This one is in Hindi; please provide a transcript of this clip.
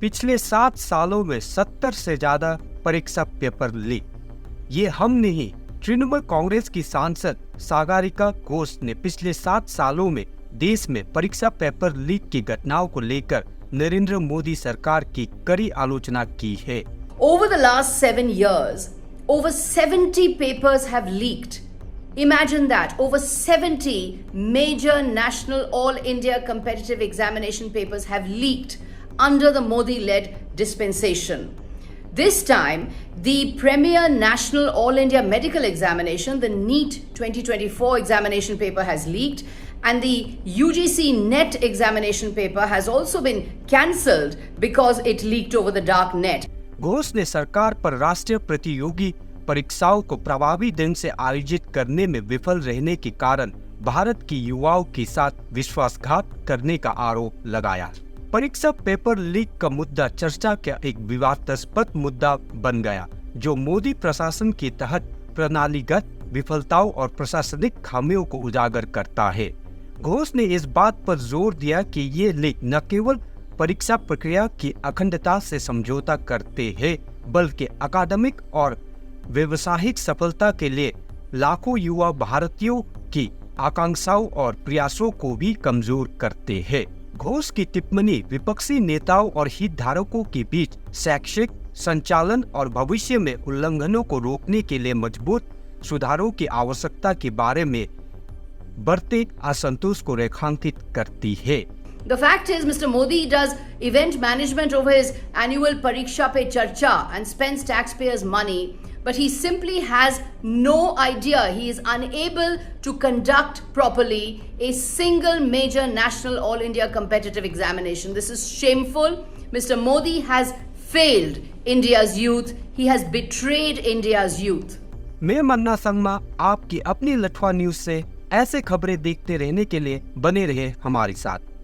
पिछले 7 सालों में 70 से ज्यादा परीक्षा पेपर लीक। ये हम नहीं, तृणमूल कांग्रेस की सांसद सागरिका घोष ने पिछले 7 सालों में देश में परीक्षा पेपर लीक की घटनाओं को लेकर नरेंद्र मोदी सरकार की कड़ी आलोचना की है। Over the last 7 years, over 70 papers have leaked. Imagine that, over 70 major national all India competitive examination papers have leaked under the Modi-led dispensation. This time, the premier national all India medical examination, the NEET 2024 examination paper has leaked, and the UGC NET examination paper has also been cancelled because it leaked over the dark net. Ghosh ने सरकार पर राष्ट्रीय प्रतियोगी परीक्षाओं को प्रभावी ढंग से आयोजित करने में विफल रहने के कारण भारत की युवाओं के साथ विश्वासघात करने का आरोप लगाया। परीक्षा पेपर लीक का मुद्दा चर्चा का एक विवादास्पद मुद्दा बन गया, जो मोदी प्रशासन के तहत प्रणालीगत विफलताओं और प्रशासनिक खामियों को उजागर करता है। घोष ने इस बात पर जोर दिया कि ये लीक न केवल परीक्षा प्रक्रिया की अखंडता से समझौता करते हैं, बल्कि अकादमिक और व्यवसायिक सफलता के लिए लाखों युवा भारतीयों की आकांक्षाओं और प्रयासों को भी कमजोर करते हैं। घोष की टिप्पणी विपक्षी नेताओं और हितधारकों के बीच शैक्षिक संचालन और भविष्य में उल्लंघनों को रोकने के लिए मजबूत सुधारों की आवश्यकता के बारे में बढ़ते असंतोष को रेखांकित करती है। The fact is, Mr. Modi does event management over his annual Pariksha Pe Charcha and spends taxpayers' money, but he simply has no idea. He is unable to conduct properly a single major national all India competitive examination. This is shameful. Mr. Modi has failed India's youth. He has betrayed India's youth. मैं मन्ना संगमा आपकी अपनी लठवा न्यूज से ऐसे खबरें देखते रहने के लिए बने रहे हमारे साथ।